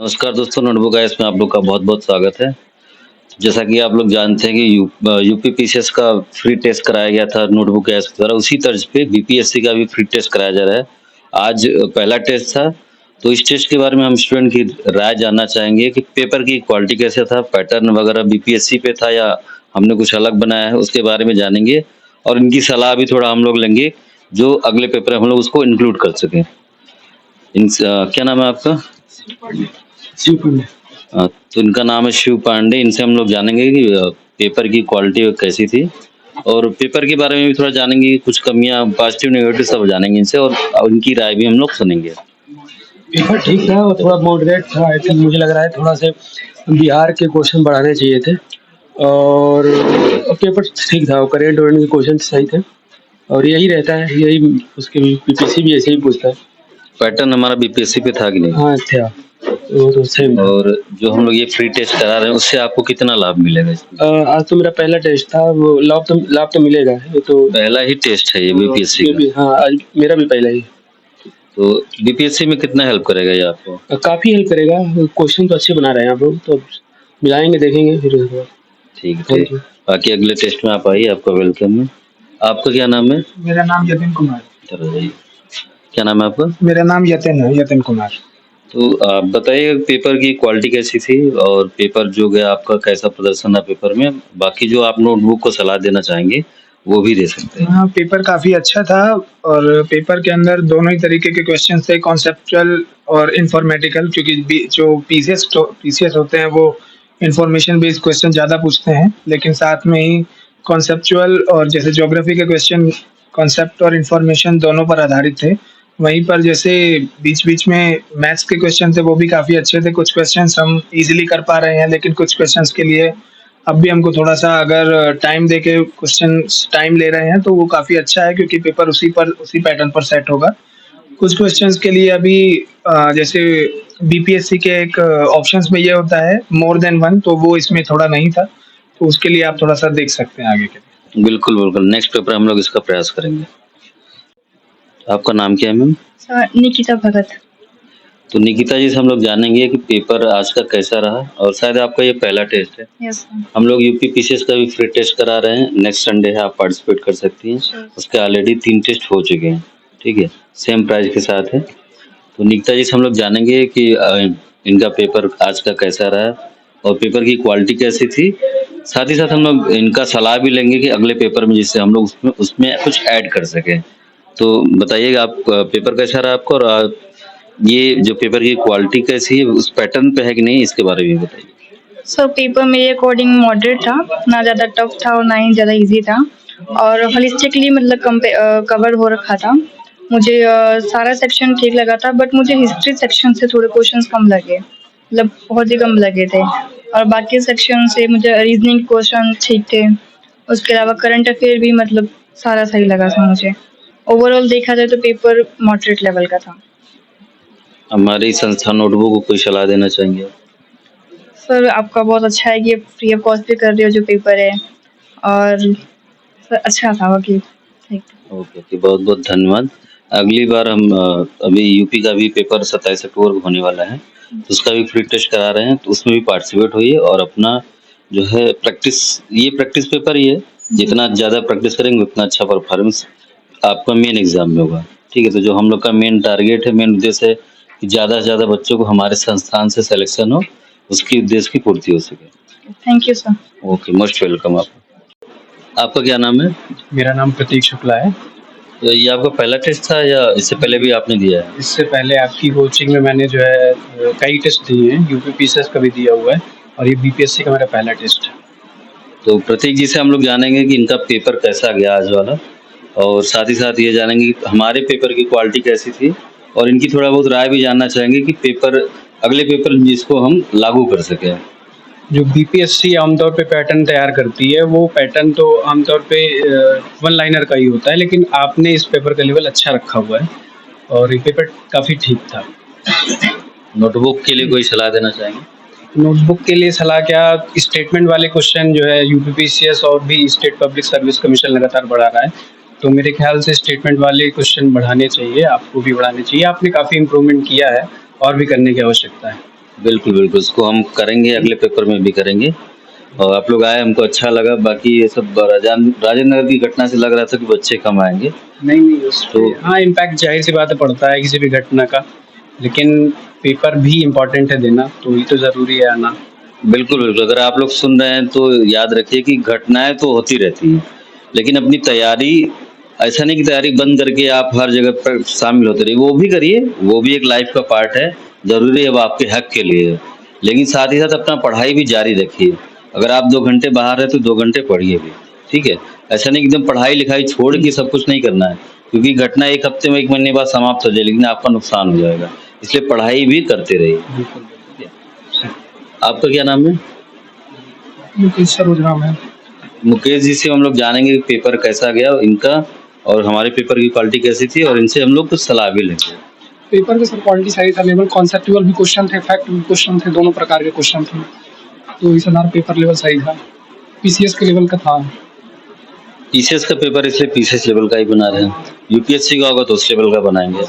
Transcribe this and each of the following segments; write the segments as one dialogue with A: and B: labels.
A: नमस्कार दोस्तों, notebook guys में आप लोग का बहुत-बहुत स्वागत है। जैसा कि आप लोग जानते हैं कि यूपी पीसीएस का फ्री टेस्ट कराया गया था नोटबुक गैस के द्वारा, उसी तर्ज पे बीपीएससी का भी फ्री टेस्ट कराया जा रहा है। आज पहला टेस्ट था, तो इस टेस्ट के बारे में हम स्टूडेंट की राय जानना चाहेंगे कि पेपर की क्वालिटी कैसे था, पैटर्न वगैरह बीपीएससी पे था या हमने कुछ अलग बनाया है, उसके बारे में जानेंगे और इनकी सलाह भी थोड़ा हम लोग लेंगे, जो अगले पेपर में हम लोग उसको इंक्लूड कर सकें। क्या नाम है आपका?
B: शिव पांडे।
A: तो इनका नाम है शिव पांडे। इनसे हम लोग जानेंगे कि पेपर की क्वालिटी कैसी थी और पेपर के बारे में भी थोड़ा जानेंगे, कुछ कमियां पॉजिटिव नेगेटिव सब जानेंगे इनसे और उनकी राय भी हम लोग सुनेंगे।
B: पेपर ठीक था और थोड़ा मॉडरेट था। आई थिंक मुझे लग रहा है थोड़ा से बिहार के क्वेश्चन बढ़ाने चाहिए थे और पेपर ठीक था। करेंट वरेंट के क्वेश्चन सही थे और यही रहता है, यही उसके बीपीएससी भी ऐसे ही पूछता है।
A: पैटर्न हमारा बीपीएससी पे था कि नहीं?
B: हाँ अच्छा, तो सेम था।
A: और जो हम लोग ये फ्री टेस्ट करा रहे हैं उससे आपको कितना लाभ मिलेगा इसमें?
B: आज तो मेरा पहला टेस्ट था, वो लाभ तो मिलेगा। ये तो
A: पहला ही टेस्ट है ये बीपीएससी का।
B: हाँ, आज मेरा भी पहला ही।
A: तो बीपीएससी में कितना हेल्प करेगा ये आपको?
B: काफी हेल्प करेगा। क्वेश्चन तो अच्छे बना रहे हैं आप लोग, तो मिलाएंगे, देखेंगे फिर उसके बाद।
A: ठीक है, ठीक। बाकी अगले टेस्ट में आप आइए, आपका वेलकम है। आपका क्या नाम है?
B: मेरा नाम यतिन कुमार।
A: चलो जाइए। क्या नाम है आपका?
B: मेरा नाम यतिन है, यतिन कुमार।
A: तो आप बताइए पेपर की क्वालिटी कैसी थी और पेपर जो गया आपका कैसा प्रदर्शन था पेपर में? बाकी जो आप नोटबुक को सलाह देना चाहेंगे वो भी दे सकते हैं।
B: हाँ, पेपर काफ़ी अच्छा था और पेपर के अंदर दोनों ही तरीके के क्वेश्चन थे, कॉन्सेप्चुअल और इन्फॉर्मेटिकल। क्योंकि जो पीसीएस होते हैं वो इन्फॉर्मेशन बेस्ड क्वेश्चन ज़्यादा पूछते हैं, लेकिन साथ में ही कॉन्सेप्चुअल और जैसे ज्योग्राफी के क्वेश्चन कॉन्सेप्ट और इन्फॉर्मेशन दोनों पर आधारित थे। वहीं पर जैसे बीच-बीच में मैथ्स के क्वेश्चन थे, वो भी काफ़ी अच्छे थे। कुछ क्वेश्चंस हम ईज़िली कर पा रहे हैं, लेकिन कुछ क्वेश्चंस के लिए अब भी हमको थोड़ा-सा अगर टाइम देके क्वेश्चंस टाइम ले रहे हैं, तो वो काफ़ी अच्छा है, क्योंकि पेपर उसी पैटर्न पर सेट होगा। कुछ क्वेश्चंस के लिए अभी जैसे बीपीएससी के एक ऑप्शंस में ये होता है मोर देन वन, तो वो इसमें थोड़ा नहीं था। तो उसके लिए आप थोड़ा-सा देख सकते हैं आगे के लिए।
A: बिल्कुल, बिल्कुल। नेक्स्ट पेपर हम लोग इसका प्रयास करेंगे। आपका नाम क्या है मैम?
C: निकिता भगत।
A: तो निकिता जी से हम लोग जानेंगे कि पेपर आज का कैसा रहा और शायद आपका ये पहला टेस्ट है।
C: Yes sir.
A: हम लोग यूपी पीसीएस का भी फ्री टेस्ट करा रहे हैं। नेक्स्ट संडे है, आप पार्टिसिपेट कर सकती हैं।
C: Sure.
A: उसके ऑलरेडी 3 टेस्ट हो चुके हैं, ठीक है? सेम प्राइस के साथ है। तो निकिता जी से हम लोग जानेंगे कि इनका पेपर आज का कैसा रहा और पेपर की क्वालिटी कैसी थी। साथ ही साथ हम लोग इनका सलाह भी लेंगे कि अगले पेपर में जिससे हम लोग उसमें कुछ ऐड कर सकें। तो बताइएगा आप पेपर कैसा रहा आपका और ये जो पेपर की क्वालिटी कैसी है, उस पैटर्न पे है कि नहीं, इसके बारे में बताइए।
C: सर पेपर मेरे अकॉर्डिंग मॉडरेट था, ना ज़्यादा टफ था और ना ही ज़्यादा इजी था और होलिस्टिकली मतलब कवर हो रखा था। मुझे सारा सेक्शन ठीक लगा था, बट मुझे हिस्ट्री सेक्शन से थोड़े क्वेश्चंस कम लगे, मतलब बहुत ही कम लगे थे। और बाकी सेक्शन से मुझे रीजनिंग क्वेश्चन ठीक थे। उसके अलावा करंट अफेयर भी मतलब सारा सही लगा था मुझे। ओवरऑल देखा जाए तो पेपर मॉडरेट लेवल का था।
A: हमारी संस्था नोटबुक को कोई सलाह देना चाहेंगे आप?
C: सर आपका बहुत अच्छा है कि आप फ्री ऑफ कॉस्ट पे कर रहे हो जो पेपर है, और सर अच्छा था बाकी ठीक था।
A: ओके, बहुत बहुत धन्यवाद। अगली बार हम अभी यूपी का भी पेपर 27 अक्टूबर को होने वाला है, तो उसका भी फ्री टेस्ट करा रहे हैं, तो उसमें भी पार्टिसिपेट होइए और अपना जो है प्रैक्टिस पेपर ही है। जितना ज़्यादा प्रैक्टिस करेंगे उतना अच्छा परफॉर्मेंस आपका मेन एग्जाम में होगा, ठीक है? तो जो हम लोग का मेन टारगेट है, मेन उद्देश्य है कि ज़्यादा से ज़्यादा बच्चों को हमारे संस्थान से सिलेक्शन हो, उसकी उद्देश्य की पूर्ति हो सके।
C: Thank you sir.
A: Okay, most welcome. आपका क्या नाम है?
B: मेरा नाम प्रतीक शुक्ला है।
A: तो ये आपका पहला टेस्ट था या इससे पहले भी आपने दिया है?
B: इससे पहले आपकी कोचिंग में मैंने जो है कई टेस्ट दिए हैं, यूपी पीसीएस का भी दिया हुआ है और ये बीपीएससी का मेरा पहला टेस्ट है।
A: तो प्रतीक जी से हम लोग जानेंगे कि इनका पेपर कैसा गया आज वाला और साथ ही साथ ये जानेंगे कि हमारे पेपर की क्वालिटी कैसी थी और इनकी थोड़ा बहुत राय भी जानना चाहेंगे कि अगले पेपर में जिसको हम लागू कर सकें।
B: जो बीपीएससी आमतौर पे पैटर्न तैयार करती है, वो पैटर्न तो आमतौर पे वन लाइनर का ही होता है, लेकिन आपने इस पेपर का लेवल अच्छा रखा हुआ है और ये पेपर काफ़ी ठीक था।
A: नोटबुक के लिए कोई सलाह देना चाहेंगे?
B: नोटबुक के लिए सलाह क्या, स्टेटमेंट वाले क्वेश्चन जो है यूपी पीसीएस और भी स्टेट पब्लिक सर्विस कमीशन लगातार बढ़ा रहा है, तो मेरे ख्याल से स्टेटमेंट वाले क्वेश्चन बढ़ाने चाहिए, आपको भी बढ़ाने चाहिए। आपने काफ़ी इम्प्रूवमेंट किया है और भी करने की आवश्यकता है।
A: बिल्कुल, बिल्कुल, उसको हम करेंगे, अगले पेपर में भी करेंगे। और आप लोग आए, हमको अच्छा लगा। बाकी ये सब राजेंद्र नगर की घटना से लग रहा था कि बच्चे कम आएँगे।
D: नहीं नहीं उस पे
A: तो
D: हाँ इम्पैक्ट जाहिर सी बात है पड़ता है किसी भी घटना का, लेकिन पेपर भी इम्पोर्टेंट है देना, तो ये तो ज़रूरी है आना।
A: बिल्कुल, बिल्कुल, अगर आप लोग सुन रहे हैं तो याद रखिए कि घटनाएँ तो होती रहती हैं, लेकिन अपनी तैयारी, ऐसा नहीं कि तैयारी बंद करके आप हर जगह पर शामिल होते रहिए, वो भी करिए, वो भी एक लाइफ़ का पार्ट है, ज़रूरी है, वो आपके हक के लिए है। लेकिन साथ ही साथ अपना पढ़ाई भी जारी रखिए। अगर आप 2 घंटे बाहर हैं तो 2 घंटे पढ़िए भी, ठीक है? ऐसा नहीं कि एकदम पढ़ाई-लिखाई छोड़ के सब कुछ नहीं करना है, क्योंकि घटना 1 हफ्ते में 1 महीने बाद समाप्त हो जाएगी, लेकिन आपका नुकसान हो जाएगा। इसलिए पढ़ाई भी करते रहिए।
D: बिल्कुल,
A: ठीक है? आपका क्या नाम है?
B: मुकेश सरोजराम है।
A: मुकेश जी से हम लोग जानेंगे कि पेपर कैसा गया इनका, और हमारे पेपर की क्वालिटी कैसी थी, और इनसे हम लोग कुछ सलाह भी लेंगे।
B: पेपर के सर क्वालिटी सही था, लेवल कॉन्सेप्चुअल भी क्वेश्चन थे, फैक्ट भी क्वेश्चन थे, दोनों प्रकार के क्वेश्चन थे। तो इस बार पेपर लेवल सही था, पीसीएस के लेवल का था।
A: पीसीएस का पेपर इसलिए पीसीएस लेवल का ही बना रहे हैं, यूपीएससी का होगा तो उस लेवल का बनाएंगे।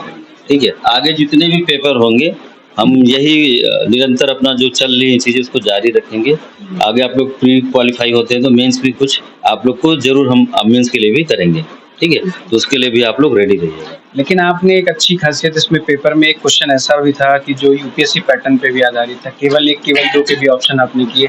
A: ठीक है, आगे जितने भी पेपर होंगे हम यही निरंतर अपना जो चल रही है चीज़ें उसको जारी रखेंगे। आगे आप लोग प्री क्वालिफाई होते हैं तो मेंस भी कुछ आप लोग को जरूर हम मेंस के लिए भी करेंगे। ठीक है, तो उसके लिए भी आप लोग रेडी रहिएगा।
D: लेकिन आपने एक अच्छी खासियत इसमें पेपर में एक क्वेश्चन ऐसा भी था कि जो यूपीएससी पैटर्न पे भी आधारित था, केवल 1 केवल 2 के भी ऑप्शन आपने किए।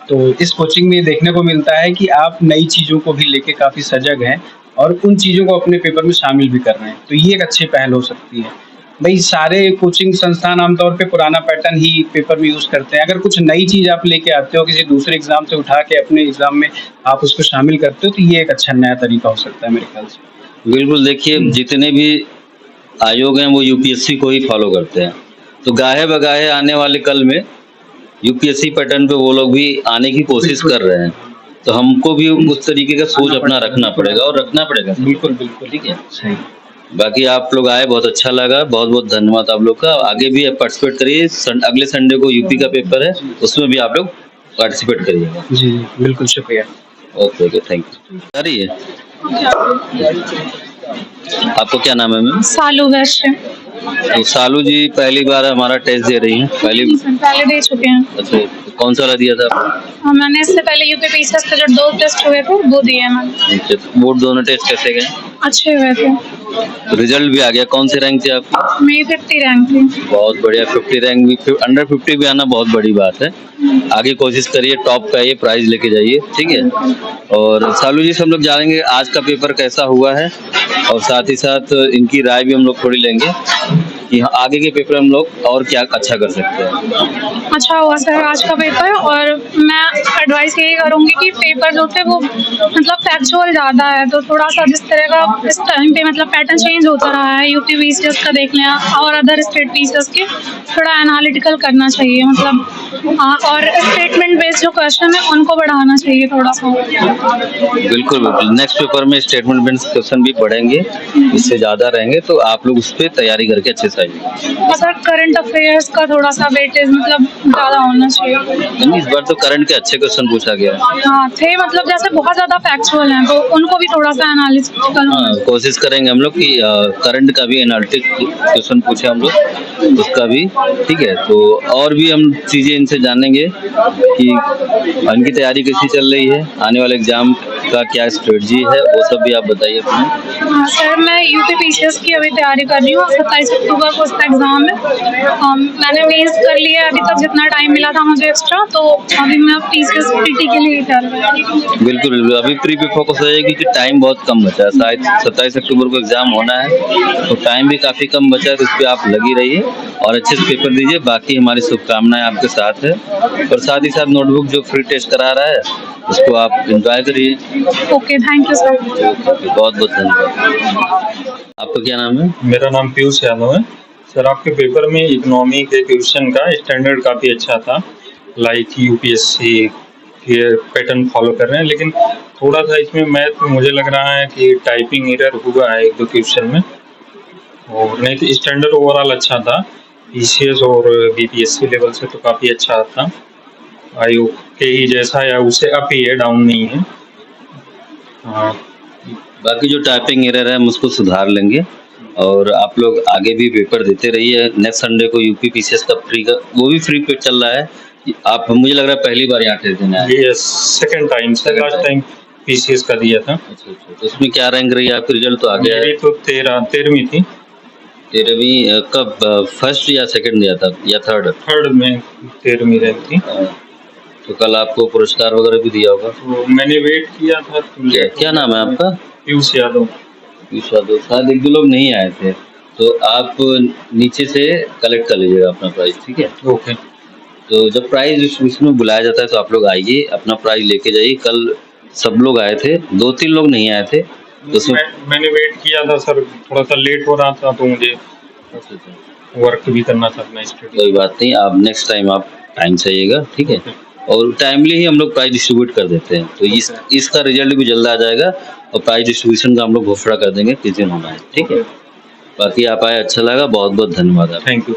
D: तो इस कोचिंग में देखने को मिलता है कि आप नई चीज़ों को भी लेके काफ़ी सजग हैं और उन चीज़ों को अपने पेपर में शामिल भी कर रहे हैं, तो ये एक अच्छी पहल हो सकती है। भाई सारे कोचिंग संस्थान आमतौर पे पुराना पैटर्न ही पेपर में यूज़ करते हैं, अगर कुछ नई चीज़ आप लेके आते हो किसी दूसरे एग्ज़ाम से उठा के अपने एग्ज़ाम में आप उसको शामिल करते हो, तो ये एक अच्छा नया तरीका हो सकता है मेरे ख्याल से।
A: बिल्कुल, देखिए जितने भी आयोग हैं वो यूपीएससी को ही फॉलो करते हैं, तो गाहे बगाहे आने वाले कल में यूपीएससी पैटर्न पे वो लोग भी आने की कोशिश कर रहे हैं, तो हमको भी उस तरीके का सोच अपना रखना पड़ेगा और रखना पड़ेगा।
D: बिल्कुल, बिल्कुल।
A: ठीक है,
D: सही।
A: बाकी आप लोग आए, बहुत अच्छा लगा, बहुत बहुत धन्यवाद आप लोग का। आगे भी आप पार्टिसिपेट करिए, अगले संडे को यूपी का पेपर है, उसमें भी आप लोग पार्टिसिपेट करिएगा।
D: जी, बिल्कुल शुक्रिया।
A: Okay okay, thank you. आ रही है, आपको क्या नाम है मैम?
C: सालू वैश्य।
A: तो सालू जी पहली बार हमारा टेस्ट दे रही हैं,
C: पहले दे चुके हैं।
A: अच्छा, तो कौन सा वाला दिया था आपने?
C: हाँ, मैंने इससे पहले यूपीपीसीएस के जो 2 टेस्ट हुए थे वो दिए हैं मैंने।
A: अच्छा, तो वो दोनों टेस्ट कैसे गए?
C: अच्छे हुए थे।
A: तो रिजल्ट भी आ गया, कौन से रैंक थे आपकी?
C: मेरी 50 रैंक थी।
A: बहुत बढ़िया, 50 रैंक भी, अंडर 50 भी आना बहुत बड़ी बात है। आगे कोशिश करिए, टॉप का ये प्राइज लेके जाइए। ठीक है, और सालू जी से हम लोग जानेंगे आज का पेपर कैसा हुआ है, और साथ ही साथ इनकी राय भी हम लोग थोड़ी लेंगे कि हाँ, आगे के पेपर हम लोग और क्या अच्छा कर सकते हैं।
C: अच्छा हुआ सर आज का पेपर, और मैं एडवाइस यही करूँगी कि पेपर जो थे वो मतलब फैक्चुअल ज़्यादा है, तो थोड़ा सा जिस तरह का इस टाइम पे मतलब पैटर्न चेंज होता रहा है, यूपी पीसीएस का देख लें और अदर स्टेट पीसीएस के, थोड़ा एनालिटिकल करना चाहिए मतलब। हाँ, और स्टेटमेंट बेस्ड जो क्वेश्चन है उनको बढ़ाना चाहिए थोड़ा सा।
A: बिल्कुल बिल्कुल, नेक्स्ट पेपर में स्टेटमेंट बेस्ड क्वेश्चन भी बढ़ेंगे, इससे ज़्यादा रहेंगे, तो आप लोग उस पर तैयारी करके अच्छे से आइए।
C: और सर करंट अफेयर्स का थोड़ा सा वेटेज मतलब ज़्यादा होना चाहिए।
A: इस बार तो करंट के अच्छे क्वेश्चन पूछा गया है।
C: हाँ थे, मतलब जैसे बहुत ज़्यादा फैक्चुअल हैं तो उनको भी थोड़ा सा एनालिटिकल
A: हाँ, कोशिश करेंगे हम लोग कि करंट का भी एनालिटिक क्वेश्चन पूछे हम लोग, उसका भी। ठीक है, तो और भी हम चीज़ें इनसे जानेंगे कि इनकी तैयारी कैसी चल रही है, आने वाले एग्जाम का क्या स्ट्रेटजी है, वो सब भी आप बताइए अपनी।
C: हाँ सर, मैं यूपी पीसीएस की अभी तैयारी कर रही हूँ, 27 अक्टूबर को उसका एग्ज़ाम है। मैंने मेंस कर लिया है अभी तक जितना टाइम मिला था मुझे एक्स्ट्रा, तो अभी मैं पीसीएस पीटी के लिए कर रही हूँ।
A: बिल्कुल बिल्कुल, अभी प्री पे फोकस रहेगी कि टाइम बहुत कम बचा है, शायद 27 अक्टूबर को एग्जाम होना है, तो टाइम भी काफ़ी कम बचा है, तो इस पर आप लगी रहिए और अच्छे से पेपर दीजिए। बाकी हमारी शुभकामनाएं आपके साथ है, और साथ ही साथ नोटबुक जो फ्री टेस्ट करा रहा है उसको आप एंजॉय करिए।
C: Okay, thank you sir.
A: बहुत बहुत धन्यवाद। आपका क्या नाम है?
E: मेरा नाम पीयूष यादव है। सर आपके पेपर में इकोनॉमी के क्वेश्चन का स्टैंडर्ड काफ़ी अच्छा था, लाइक यूपीएससी के पैटर्न फॉलो कर रहे हैं, लेकिन थोड़ा सा इसमें मैथ में मुझे लग रहा है कि टाइपिंग एरर हुआ है 1-2 क्वेश्चन में, और नहीं तो स्टैंडर्ड ओवरऑल अच्छा था, पीसीएस और बीपीएससी लेवल से तो काफ़ी अच्छा था, आयोग के ही जैसा या उससे अप ही है, डाउन नहीं है। हाँ,
A: बाकी जो टाइपिंग एरर है हम उसको सुधार लेंगे, और आप लोग आगे भी पेपर देते रहिए। नेक्स्ट संडे को यूपी पीसीएस का फ्री का वो भी फ्री पे चल रहा है। आप मुझे लग रहा है पहली बार यहाँ टेस्ट देने आए।
E: ये सेकंड टाइम से,
A: Second
E: last
A: time.
E: Time PCS का दिया था।
A: अच्छा अच्छा, तो उसमें क्या रैंक रही है आपकी? रिजल्ट तो आ गया
E: मेरी
A: है।
E: तो 13वीं थी।
A: 13वीं कब फर्स्ट या सेकंड दिया था या थर्ड?
E: थर्ड में 13वीं रैंक थी।
A: तो कल आपको पुरस्कार वगैरह भी दिया होगा।
E: तो मैंने वेट किया था तो
A: क्या नाम है आपका?
E: पीयूष यादव।
A: शायद एक दो लोग नहीं आए थे, तो आप नीचे से कलेक्ट कर लीजिएगा अपना प्राइस, ठीक है?
E: ओके।
A: तो जब प्राइज डिस्ट्रीब्यूशन में बुलाया जाता है तो आप लोग आइए, अपना प्राइज लेके जाइए। कल सब लोग आए थे, 2-3 लोग नहीं आए थे, तो उसमें
E: मैंने वेट किया था सर, थोड़ा सा लेट हो रहा था तो मुझे वर्क भी करना था अपना स्टडी।
A: कोई बात नहीं, आप नेक्स्ट टाइम आप टाइम से आइएगा, ठीक है? और टाइमली ही हम लोग प्राइज डिस्ट्रीब्यूट कर देते हैं, तो इसका रिजल्ट भी जल्द आ जाएगा और प्राइज डिस्ट्रीब्यूशन का हम लोग घोषणा कर देंगे किस दिन होना है, ठीक है? बाकी आप आए, अच्छा लगा, बहुत बहुत धन्यवाद आपका।
E: Thank you.